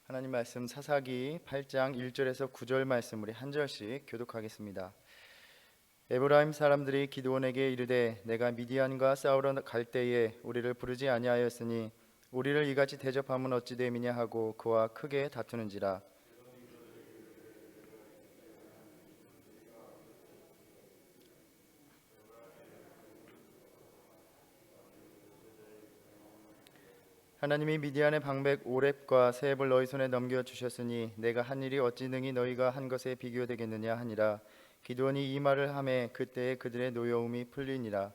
하나님 말씀 사사기 8장 1절에서 9절 말씀 우리 한 절씩 교독하겠습니다. 에브라임 사람들이 기드온에게 이르되 내가 미디안과 싸우러 갈 때에 우리를 부르지 아니하였으니 우리를 이같이 대접함은 어찌 됨이냐 하고 그와 크게 다투는지라. 하나님이 미디안의 방백 오렙과 세heb을 너희 손에 넘겨 주셨으니 내가 한 일이 어찌 능히 너희가 한 것에 비교되겠느냐 하니라. 기드온이 이 말을 하매 그때에 그들의 노여움이 풀리니라.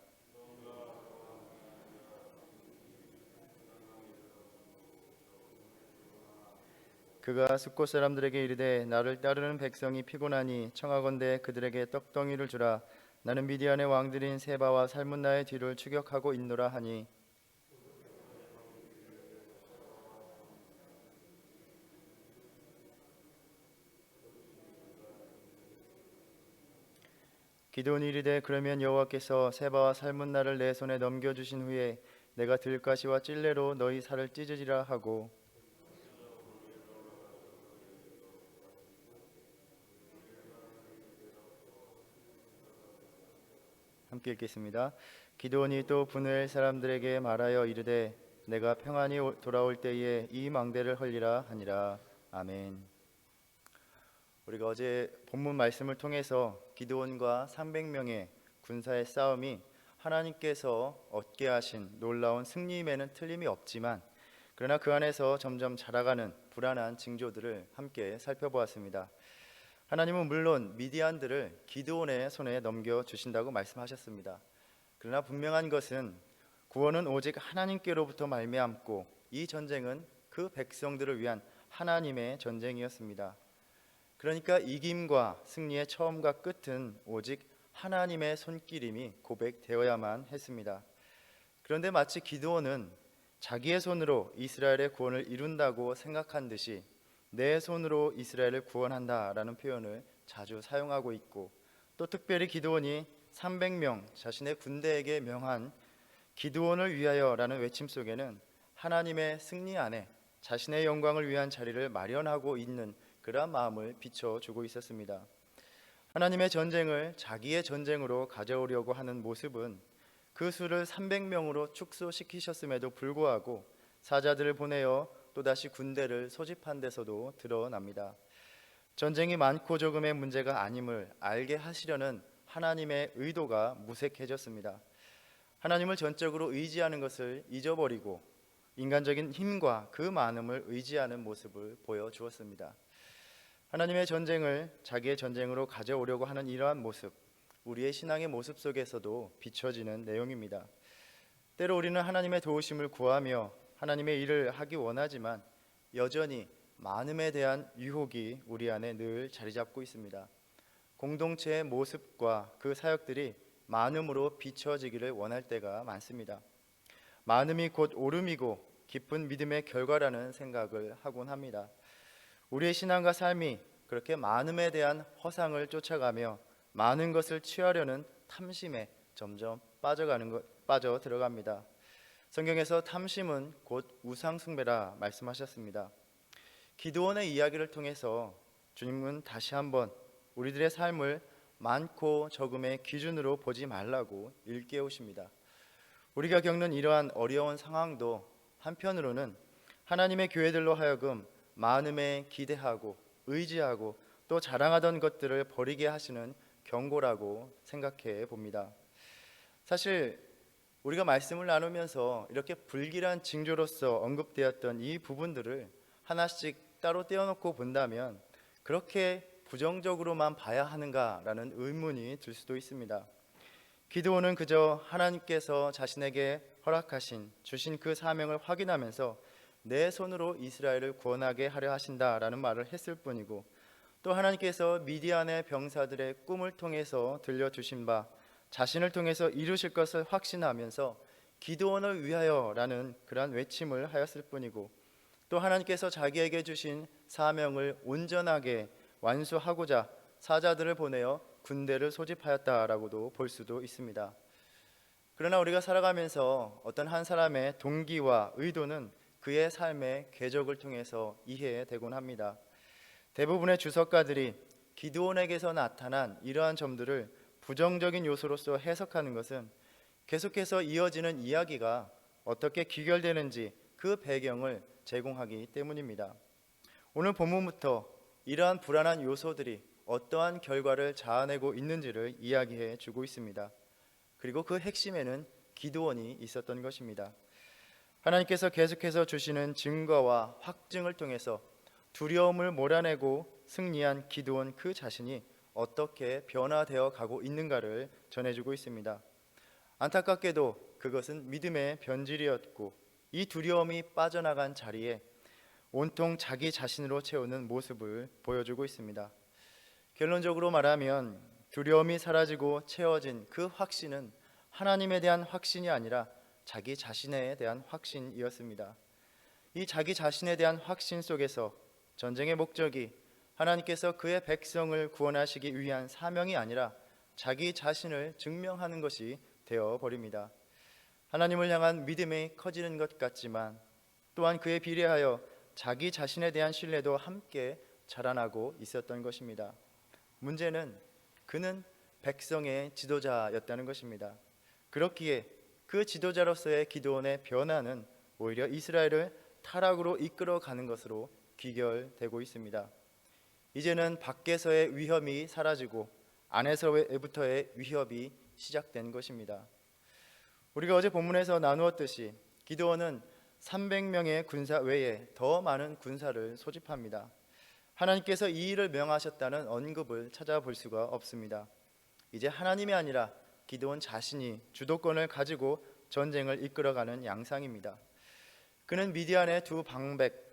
그가 숫곳 사람들에게 이르되 나를 따르는 백성이 피곤하니 청하건대 그들에게 떡덩이를 주라. 나는 미디안의 왕들인 세바와 살문나의 뒤를 추격하고 있노라 하니 기드온이 이르되 그러면 여호와께서 세바와 살문나를 내 손에 넘겨주신 후에 내가 들가시와 찔레로 너희 살을 찢으리라 하고. 함께 읽겠습니다. 기드온이 또 분을 사람들에게 말하여 이르되 내가 평안히 돌아올 때에 이 망대를 헐리라 하니라. 아멘. 우리가 어제 본문 말씀을 통해서 기드온과 300명의 군사의 싸움이 하나님께서 얻게 하신 놀라운 승리임에는 틀림이 없지만, 그러나 그 안에서 점점 자라가는 불안한 징조들을 함께 살펴보았습니다. 하나님은 물론 미디안들을 기드온의 손에 넘겨주신다고 말씀하셨습니다. 그러나 분명한 것은 구원은 오직 하나님께로부터 말미암고 이 전쟁은 그 백성들을 위한 하나님의 전쟁이었습니다. 그러니까 이김과 승리의 처음과 끝은 오직 하나님의 손길임이 고백되어야만 했습니다. 그런데 마치 기드온은 자기의 손으로 이스라엘의 구원을 이룬다고 생각한 듯이 내 손으로 이스라엘을 구원한다라는 표현을 자주 사용하고 있고, 또 특별히 기드온이 300명 자신의 군대에게 명한 기드온을 위하여라는 외침 속에는 하나님의 승리 안에 자신의 영광을 위한 자리를 마련하고 있는 그러한 마음을 비춰주고 있었습니다. 하나님의 전쟁을 자기의 전쟁으로 가져오려고 하는 모습은 그 수를 300명으로 축소시키셨음에도 불구하고 사자들을 보내어 또다시 군대를 소집한 데서도 드러납니다. 전쟁이 많고 적음의 문제가 아님을 알게 하시려는 하나님의 의도가 무색해졌습니다. 하나님을 전적으로 의지하는 것을 잊어버리고 인간적인 힘과 그 많음을 의지하는 모습을 보여주었습니다. 하나님의 전쟁을 자기의 전쟁으로 가져오려고 하는 이러한 모습, 우리의 신앙의 모습 속에서도 비춰지는 내용입니다. 때로 우리는 하나님의 도우심을 구하며 하나님의 일을 하기 원하지만 여전히 많음에 대한 유혹이 우리 안에 늘 자리 잡고 있습니다. 공동체의 모습과 그 사역들이 많음으로 비춰지기를 원할 때가 많습니다. 많음이 곧 오름이고 깊은 믿음의 결과라는 생각을 하곤 합니다. 우리의 신앙과 삶이 그렇게 많음에 대한 허상을 쫓아가며 많은 것을 취하려는 탐심에 점점 빠져 들어갑니다. 성경에서 탐심은 곧 우상숭배라 말씀하셨습니다. 기드온의 이야기를 통해서 주님은 다시 한번 우리들의 삶을 많고 적음의 기준으로 보지 말라고 일깨우십니다. 우리가 겪는 이러한 어려운 상황도 한편으로는 하나님의 교회들로 하여금 많음에 기대하고 의지하고 또 자랑하던 것들을 버리게 하시는 경고라고 생각해 봅니다. 사실 우리가 말씀을 나누면서 이렇게 불길한 징조로서 언급되었던 이 부분들을 하나씩 따로 떼어놓고 본다면 그렇게 부정적으로만 봐야 하는가라는 의문이 들 수도 있습니다. 기드온은 그저 하나님께서 자신에게 허락하신 주신 그 사명을 확인하면서 내 손으로 이스라엘을 구원하게 하려 하신다라는 말을 했을 뿐이고, 또 하나님께서 미디안의 병사들의 꿈을 통해서 들려주신 바 자신을 통해서 이루실 것을 확신하면서 기드온을 위하여라는 그러한 외침을 하였을 뿐이고, 또 하나님께서 자기에게 주신 사명을 온전하게 완수하고자 사자들을 보내어 군대를 소집하였다라고도 볼 수도 있습니다. 그러나 우리가 살아가면서 어떤 한 사람의 동기와 의도는 그의 삶의 궤적을 통해서 이해되곤 합니다. 대부분의 주석가들이 기드온에게서 나타난 이러한 점들을 부정적인 요소로서 해석하는 것은 계속해서 이어지는 이야기가 어떻게 귀결되는지 그 배경을 제공하기 때문입니다. 오늘 본문부터 이러한 불안한 요소들이 어떠한 결과를 자아내고 있는지를 이야기해 주고 있습니다. 그리고 그 핵심에는 기드온이 있었던 것입니다. 하나님께서 계속해서 주시는 증거와 확증을 통해서 두려움을 몰아내고 승리한 기드온 그 자신이 어떻게 변화되어 가고 있는가를 전해주고 있습니다. 안타깝게도 그것은 믿음의 변질이었고 이 두려움이 빠져나간 자리에 온통 자기 자신으로 채우는 모습을 보여주고 있습니다. 결론적으로 말하면 두려움이 사라지고 채워진 그 확신은 하나님에 대한 확신이 아니라 자기 자신에 대한 확신이었습니다. 이 자기 자신에 대한 확신 속에서 전쟁의 목적이 하나님께서 그의 백성을 구원하시기 위한 사명이 아니라 자기 자신을 증명하는 것이 되어버립니다. 하나님을 향한 믿음이 커지는 것 같지만 또한 그에 비례하여 자기 자신에 대한 신뢰도 함께 자라나고 있었던 것입니다. 문제는 그는 백성의 지도자였다는 것입니다. 그렇기에 그 지도자로서의 기드온의 변화는 오히려 이스라엘을 타락으로 이끌어가는 것으로 귀결되고 있습니다. 이제는 밖에서의 위험이 사라지고 안에서부터의 위협이 시작된 것입니다. 우리가 어제 본문에서 나누었듯이 기드온은 300명의 군사 외에 더 많은 군사를 소집합니다. 하나님께서 이 일을 명하셨다는 언급을 찾아볼 수가 없습니다. 이제 하나님이 아니라 기드온 자신이 주도권을 가지고 전쟁을 이끌어가는 양상입니다. 그는 미디안의 두 방백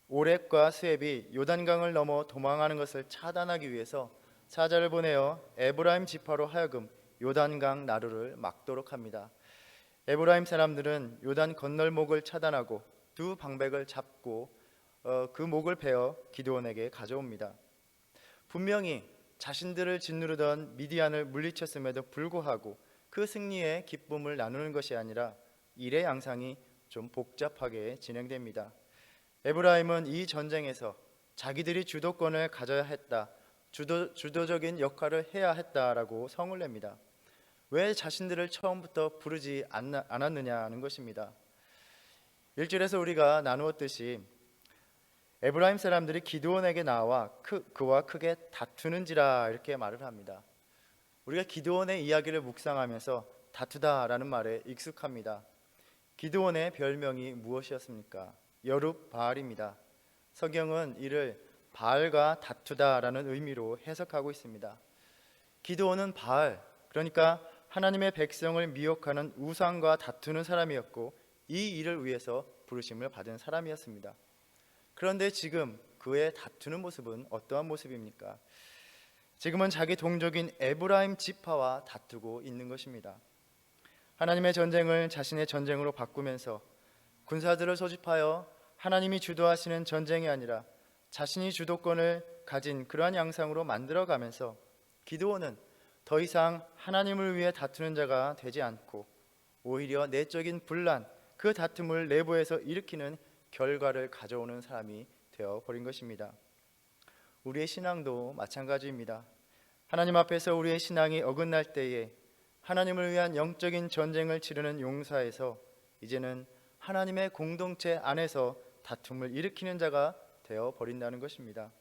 오렙과 스웹이 요단강을 넘어 도망하는 것을 차단하기 위해서 사자를 보내어 에브라임 지파로 하여금 요단강 나루를 막도록 합니다. 에브라임 사람들은 요단 건널목을 차단하고 두 방백을 잡고 그 목을 베어 기드온에게 가져옵니다. 분명히 자신들을 짓누르던 미디안을 물리쳤음에도 불구하고 그 승리의 기쁨을 나누는 것이 아니라 일의 양상이 좀 복잡하게 진행됩니다. 에브라임은 이 전쟁에서 자기들이 주도권을 가져야 했다, 주도적인 역할을 해야 했다라고 성을 냅니다. 왜 자신들을 처음부터 부르지 않았느냐는 것입니다. 1절에서 우리가 나누었듯이 에브라임 사람들이 기드온에게 나와 그와 크게 다투는지라 이렇게 말을 합니다. 우리가 기드온의 이야기를 묵상하면서 다투다라는 말에 익숙합니다. 기드온의 별명이 무엇이었습니까? 여룹바알입니다. 성경은 이를 바알과 다투다라는 의미로 해석하고 있습니다. 기드온은 바알, 그러니까 하나님의 백성을 미혹하는 우상과 다투는 사람이었고 이 일을 위해서 부르심을 받은 사람이었습니다. 그런데 지금 그의 다투는 모습은 어떠한 모습입니까? 지금은 자기 동족인 에브라임 지파와 다투고 있는 것입니다. 하나님의 전쟁을 자신의 전쟁으로 바꾸면서 군사들을 소집하여 하나님이 주도하시는 전쟁이 아니라 자신이 주도권을 가진 그러한 양상으로 만들어가면서 기드온은 더 이상 하나님을 위해 다투는 자가 되지 않고 오히려 내적인 분란, 그 다툼을 내부에서 일으키는 결과를 가져오는 사람이 되어버린 것입니다. 우리의 신앙도 마찬가지입니다. 하나님 앞에서 우리의 신앙이 어긋날 때에 하나님을 위한 영적인 전쟁을 치르는 용사에서 이제는 하나님의 공동체 안에서 다툼을 일으키는 자가 되어버린다는 것입니다.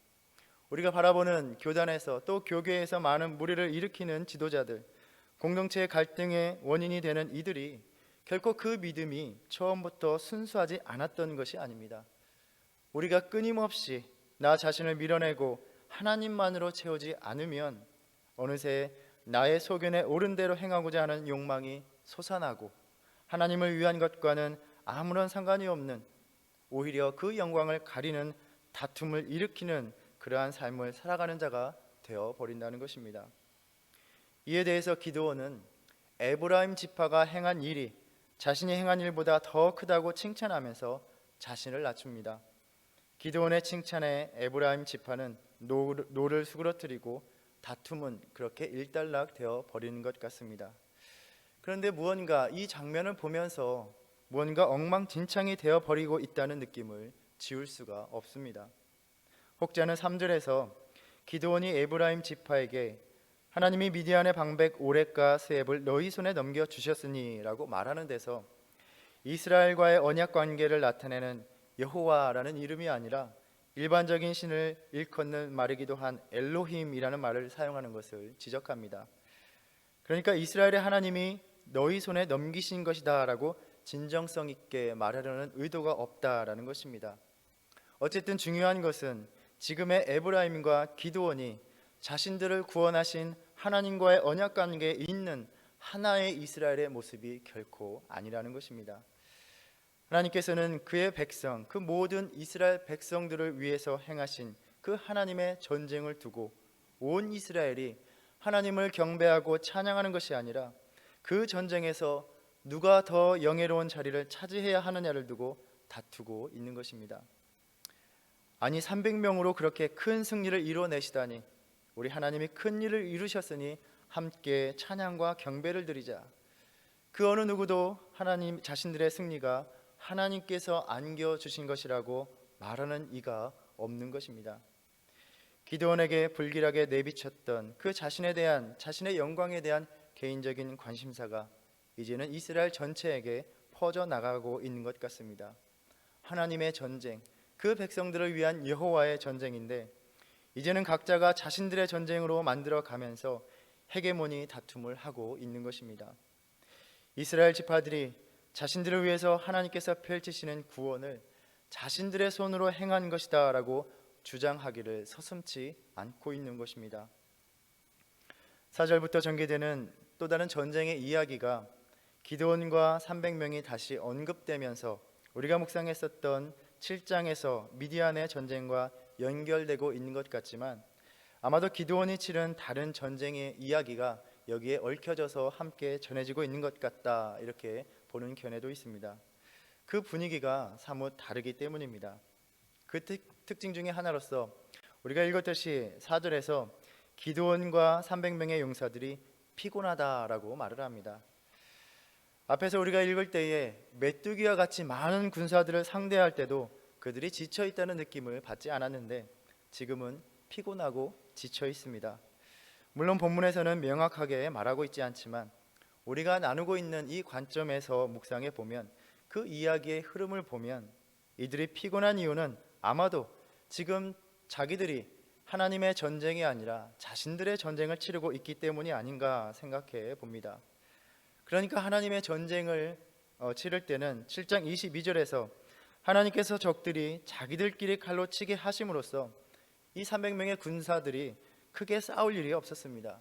우리가 바라보는 교단에서 또 교계에서 많은 무리를 일으키는 지도자들, 공동체의 갈등의 원인이 되는 이들이 결코 그 믿음이 처음부터 순수하지 않았던 것이 아닙니다. 우리가 끊임없이 나 자신을 밀어내고 하나님만으로 채우지 않으면 어느새 나의 소견에 옳은 대로 행하고자 하는 욕망이 솟아나고 하나님을 위한 것과는 아무런 상관이 없는, 오히려 그 영광을 가리는 다툼을 일으키는 그러한 삶을 살아가는 자가 되어버린다는 것입니다. 이에 대해서 기드온은 에브라임 지파가 행한 일이 자신이 행한 일보다 더 크다고 칭찬하면서 자신을 낮춥니다. 기드온의 칭찬에 에브라임 지파는 노를 수그러뜨리고 다툼은 그렇게 일단락 되어 버리는 것 같습니다. 그런데 무언가 이 장면을 보면서 무언가 엉망진창이 되어버리고 있다는 느낌을 지울 수가 없습니다. 혹자는 3절에서 기드온이 에브라임 지파에게 하나님이 미디안의 방백 오렉과 스앱을 너희 손에 넘겨주셨으니 라고 말하는 데서 이스라엘과의 언약 관계를 나타내는 여호와라는 이름이 아니라 일반적인 신을 일컫는 말이기도 한 엘로힘이라는 말을 사용하는 것을 지적합니다. 그러니까 이스라엘의 하나님이 너희 손에 넘기신 것이다 라고 진정성 있게 말하려는 의도가 없다라는 것입니다. 어쨌든 중요한 것은 지금의 에브라임과 기드온이 자신들을 구원하신 하나님과의 언약 관계에 있는 하나의 이스라엘의 모습이 결코 아니라는 것입니다. 하나님께서는 그의 백성, 그 모든 이스라엘 백성들을 위해서 행하신 그 하나님의 전쟁을 두고 온 이스라엘이 하나님을 경배하고 찬양하는 것이 아니라 그 전쟁에서 누가 더 영예로운 자리를 차지해야 하느냐를 두고 다투고 있는 것입니다. 아니 300명으로 그렇게 큰 승리를 이뤄내시다니 우리 하나님이 큰 일을 이루셨으니 함께 찬양과 경배를 드리자. 그 어느 누구도 하나님 자신들의 승리가 하나님께서 안겨주신 것이라고 말하는 이가 없는 것입니다. 기드온에게 불길하게 내비쳤던 그 자신의 영광에 대한 개인적인 관심사가 이제는 이스라엘 전체에게 퍼져나가고 있는 것 같습니다. 하나님의 전쟁, 그 백성들을 위한 여호와의 전쟁인데 이제는 각자가 자신들의 전쟁으로 만들어가면서 헤게모니 다툼을 하고 있는 것입니다. 이스라엘 지파들이 자신들을 위해서 하나님께서 펼치시는 구원을 자신들의 손으로 행한 것이다 라고 주장하기를 서슴지 않고 있는 것입니다. 4절부터 전개되는 또 다른 전쟁의 이야기가 기드온과 300명이 다시 언급되면서 우리가 묵상했었던 7장에서 미디안의 전쟁과 연결되고 있는 것 같지만 아마도 기드온이 치른 다른 전쟁의 이야기가 여기에 얽혀져서 함께 전해지고 있는 것 같다 이렇게 보는 견해도 있습니다. 그 분위기가 사뭇 다르기 때문입니다. 그 특징 중에 하나로서 우리가 읽었듯이 4절에서 기드온과 300명의 용사들이 피곤하다라고 말을 합니다. 앞에서 우리가 읽을 때에 메뚜기와 같이 많은 군사들을 상대할 때도 그들이 지쳐 있다는 느낌을 받지 않았는데 지금은 피곤하고 지쳐 있습니다. 물론 본문에서는 명확하게 말하고 있지 않지만 우리가 나누고 있는 이 관점에서 묵상해 보면 그 이야기의 흐름을 보면 이들이 피곤한 이유는 아마도 지금 자기들이 하나님의 전쟁이 아니라 자신들의 전쟁을 치르고 있기 때문이 아닌가 생각해 봅니다. 그러니까 하나님의 전쟁을 치를 때는 7장 22절에서 하나님께서 적들이 자기들끼리 칼로 치게 하심으로써 이 300명의 군사들이 크게 싸울 일이 없었습니다.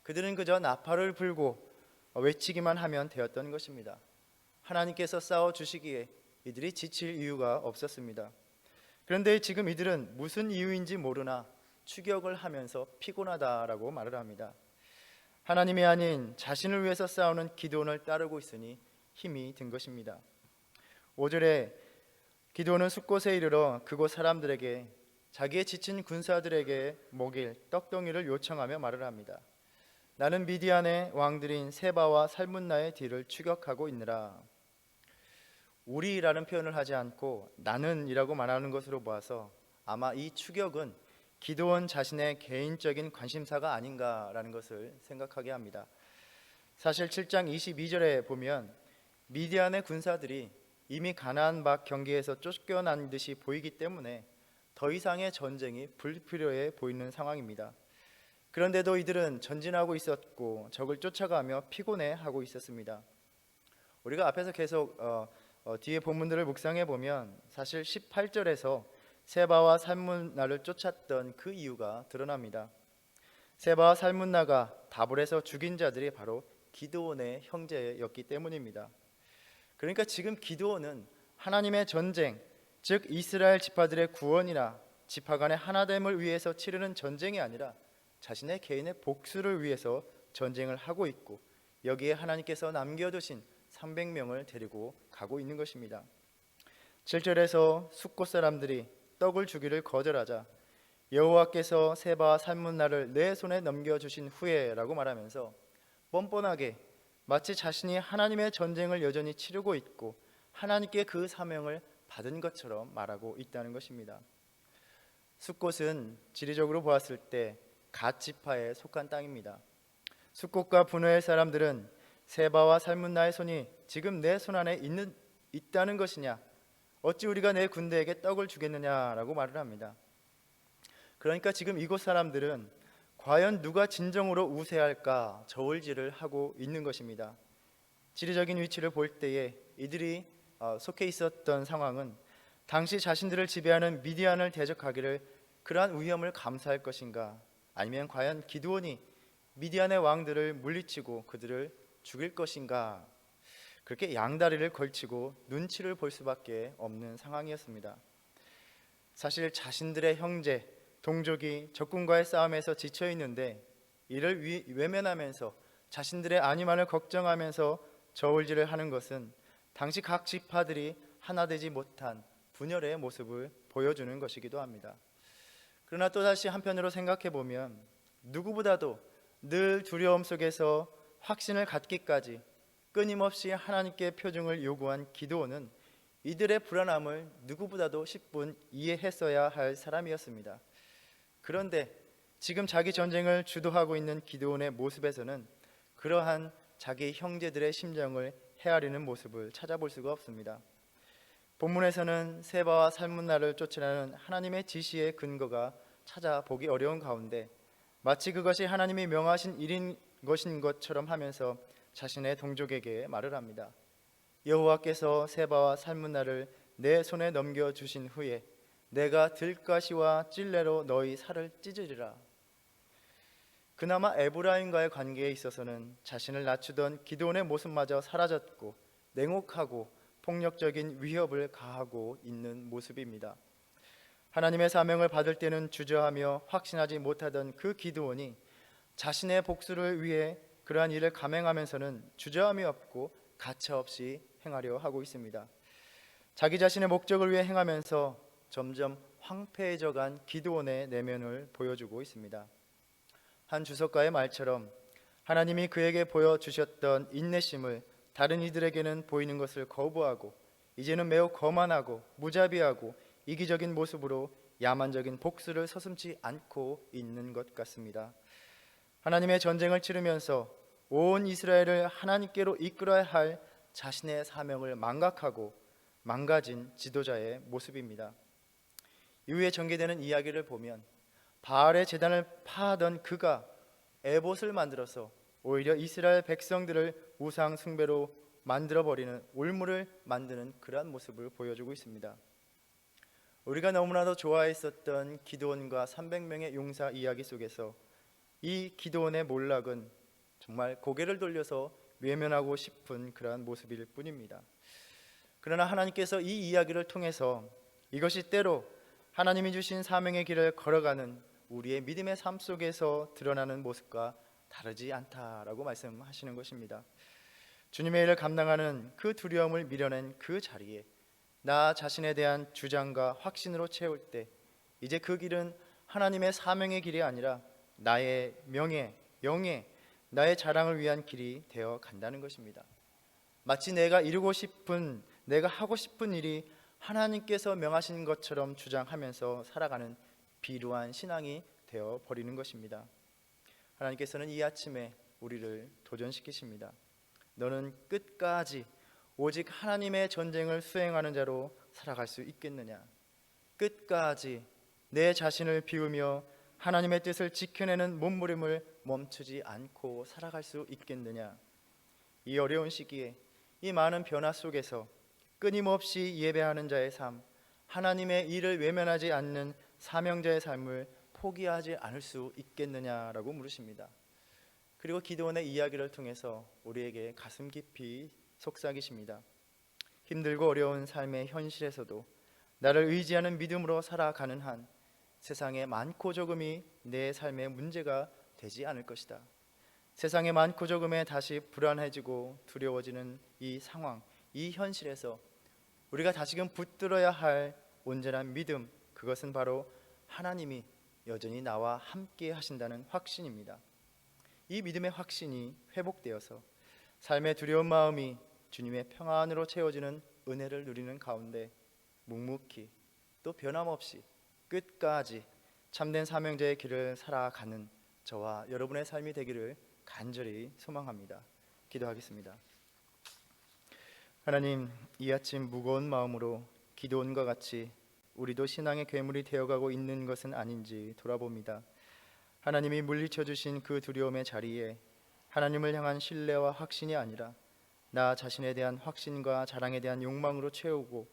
그들은 그저 나팔을 불고 외치기만 하면 되었던 것입니다. 하나님께서 싸워주시기에 이들이 지칠 이유가 없었습니다. 그런데 지금 이들은 무슨 이유인지 모르나 추격을 하면서 피곤하다라고 말을 합니다. 하나님이 아닌 자신을 위해서 싸우는 기드온을 따르고 있으니 힘이 든 것입니다. 5절에 기드온은 숫곳에 이르러 그곳 사람들에게 자기의 지친 군사들에게 먹일 떡덩이를 요청하며 말을 합니다. 나는 미디안의 왕들인 세바와 살문나의 뒤를 추격하고 있느라. 우리라는 표현을 하지 않고 나는이라고 말하는 것으로 보아서 아마 이 추격은 기드온 자신의 개인적인 관심사가 아닌가라는 것을 생각하게 합니다. 사실 7장 22절에 보면 미디안의 군사들이 이미 가나안 밖 경계에서 쫓겨난 듯이 보이기 때문에 더 이상의 전쟁이 불필요해 보이는 상황입니다. 그런데도 이들은 전진하고 있었고 적을 쫓아가며 피곤해하고 있었습니다. 우리가 앞에서 계속 뒤에 본문들을 묵상해 보면 사실 18절에서 세바와 살문나를 쫓았던 그 이유가 드러납니다. 세바와 살문나가 다볼에서 죽인 자들이 바로 기드온의 형제였기 때문입니다. 그러니까 지금 기드온은 하나님의 전쟁, 즉 이스라엘 지파들의 구원이나 지파 간의 하나됨을 위해서 치르는 전쟁이 아니라 자신의 개인의 복수를 위해서 전쟁을 하고 있고 여기에 하나님께서 남겨두신 300명을 데리고 가고 있는 것입니다. 7절에서 숫곳 사람들이 떡을 주기를 거절하자 여호와께서 세바와 살문나를 내 손에 넘겨주신 후에 라고 말하면서 뻔뻔하게 마치 자신이 하나님의 전쟁을 여전히 치르고 있고 하나님께 그 사명을 받은 것처럼 말하고 있다는 것입니다. 숫곳은 지리적으로 보았을 때 갓 지파에 속한 땅입니다. 숫곳과 분노의 사람들은 세바와 살문나의 손이 지금 내 손 안에 있다는 것이냐, 어찌 우리가 내 군대에게 떡을 주겠느냐라고 말을 합니다. 그러니까 지금 이곳 사람들은 과연 누가 진정으로 우세할까 저울질을 하고 있는 것입니다. 지리적인 위치를 볼 때에 이들이 속해 있었던 상황은 당시 자신들을 지배하는 미디안을 대적하기를 그러한 위험을 감수할 것인가, 아니면 과연 기드온이 미디안의 왕들을 물리치고 그들을 죽일 것인가, 그렇게 양다리를 걸치고 눈치를 볼 수밖에 없는 상황이었습니다. 사실 자신들의 형제, 동족이 적군과의 싸움에서 지쳐 있는데 이를 외면하면서 자신들의 안위만을 걱정하면서 저울질을 하는 것은 당시 각 지파들이 하나 되지 못한 분열의 모습을 보여주는 것이기도 합니다. 그러나 또다시 한편으로 생각해 보면 누구보다도 늘 두려움 속에서 확신을 갖기까지 끊임없이 하나님께 표징을 요구한 기드온은 이들의 불안함을 누구보다도 10분 이해했어야 할 사람이었습니다. 그런데 지금 자기 전쟁을 주도하고 있는 기드온의 모습에서는 그러한 자기 형제들의 심정을 헤아리는 모습을 찾아볼 수가 없습니다. 본문에서는 세바와 살문나를 쫓으라는 하나님의 지시의 근거가 찾아보기 어려운 가운데 마치 그것이 하나님이 명하신 일인 것인 것처럼 하면서 자신의 동족에게 말을 합니다. 여호와께서 세바와 살문나를 내 손에 넘겨주신 후에 내가 들가시와 찔레로 너희 살을 찢으리라. 그나마 에브라임과의 관계에 있어서는 자신을 낮추던 기드온의 모습마저 사라졌고 냉혹하고 폭력적인 위협을 가하고 있는 모습입니다. 하나님의 사명을 받을 때는 주저하며 확신하지 못하던 그 기드온이 자신의 복수를 위해 그러한 일을 감행하면서는 주저함이 없고 가차없이 행하려 하고 있습니다. 자기 자신의 목적을 위해 행하면서 점점 황폐해져간 기드온의 내면을 보여주고 있습니다. 한 주석가의 말처럼 하나님이 그에게 보여주셨던 인내심을 다른 이들에게는 보이는 것을 거부하고 이제는 매우 거만하고 무자비하고 이기적인 모습으로 야만적인 복수를 서슴지 않고 있는 것 같습니다. 하나님의 전쟁을 치르면서 온 이스라엘을 하나님께로 이끌어야 할 자신의 사명을 망각하고 망가진 지도자의 모습입니다. 이후에 전개되는 이야기를 보면 바알의 제단을 파하던 그가 에봇을 만들어서 오히려 이스라엘 백성들을 우상 숭배로 만들어버리는 올무를 만드는 그러한 모습을 보여주고 있습니다. 우리가 너무나도 좋아했었던 기드온과 300명의 용사 이야기 속에서 이 기드온의 몰락은 정말 고개를 돌려서 외면하고 싶은 그러한 모습일 뿐입니다. 그러나 하나님께서 이 이야기를 통해서 이것이 때로 하나님이 주신 사명의 길을 걸어가는 우리의 믿음의 삶 속에서 드러나는 모습과 다르지 않다라고 말씀하시는 것입니다. 주님의 일을 감당하는 그 두려움을 밀어낸 그 자리에 나 자신에 대한 주장과 확신으로 채울 때 이제 그 길은 하나님의 사명의 길이 아니라 나의 명예, 영예, 나의 자랑을 위한 길이 되어 간다는 것입니다. 마치 내가 이루고 싶은, 내가 하고 싶은 일이 하나님께서 명하신 것처럼 주장하면서 살아가는 비루한 신앙이 되어 버리는 것입니다. 하나님께서는 이 아침에 우리를 도전시키십니다. 너는 끝까지 오직 하나님의 전쟁을 수행하는 자로 살아갈 수 있겠느냐? 끝까지 내 자신을 비우며 하나님의 뜻을 지켜내는 몸부림을 멈추지 않고 살아갈 수 있겠느냐? 이 어려운 시기에 이 많은 변화 속에서 끊임없이 예배하는 자의 삶, 하나님의 일을 외면하지 않는 사명자의 삶을 포기하지 않을 수 있겠느냐라고 물으십니다. 그리고 기드온의 이야기를 통해서 우리에게 가슴 깊이 속삭이십니다. 힘들고 어려운 삶의 현실에서도 나를 의지하는 믿음으로 살아가는 한 세상의 많고 적음이 내 삶의 문제가 되지 않을 것이다. 세상의 많고 적음에 다시 불안해지고 두려워지는 이 상황, 이 현실에서 우리가 다시금 붙들어야 할 온전한 믿음, 그것은 바로 하나님이 여전히 나와 함께 하신다는 확신입니다. 이 믿음의 확신이 회복되어서 삶의 두려운 마음이 주님의 평안으로 채워지는 은혜를 누리는 가운데 묵묵히 또 변함없이 끝까지 참된 사명자의 길을 살아가는 저와 여러분의 삶이 되기를 간절히 소망합니다. 기도하겠습니다. 하나님, 이 아침 무거운 마음으로 기도원과 같이 우리도 신앙의 괴물이 되어가고 있는 것은 아닌지 돌아봅니다. 하나님이 물리쳐 주신 그 두려움의 자리에 하나님을 향한 신뢰와 확신이 아니라 나 자신에 대한 확신과 자랑에 대한 욕망으로 채우고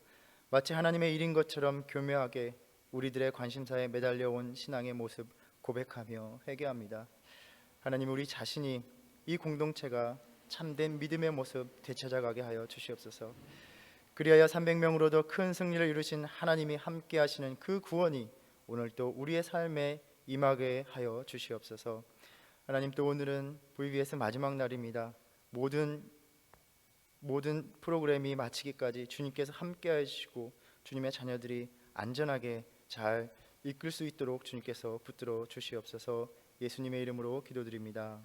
마치 하나님의 일인 것처럼 교묘하게 우리들의 관심사에 매달려온 신앙의 모습 고백하며 회개합니다. 하나님, 우리 자신이 이 공동체가 참된 믿음의 모습 되찾아가게 하여 주시옵소서. 그리하여 300명으로도 큰 승리를 이루신 하나님이 함께 하시는 그 구원이 오늘 또 우리의 삶에 임하게 하여 주시옵소서. 하나님, 또 오늘은 VBS 마지막 날입니다. 모든 프로그램이 마치기까지 주님께서 함께 하시고 주님의 자녀들이 안전하게 잘 이끌 수 있도록 주님께서 붙들어 주시옵소서. 예수님의 이름으로 기도드립니다.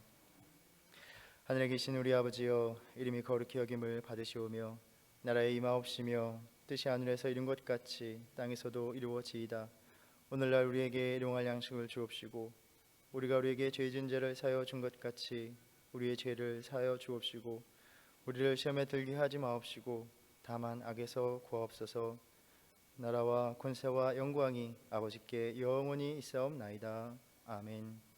하늘에 계신 우리 아버지여, 이름이 거룩히 여김을 받으시오며 나라의 임하옵시며 뜻이 하늘에서 이룬 것 같이 땅에서도 이루어지이다. 오늘날 우리에게 일용할 양식을 주옵시고 우리가 우리에게 죄 지은 죄를 사하여 준 것 같이 우리의 죄를 사하여 주옵시고 우리를 시험에 들게 하지 마옵시고 다만 악에서 구하옵소서. 나라와 권세와 영광이 아버지께 영원히 있사옵나이다. 아멘.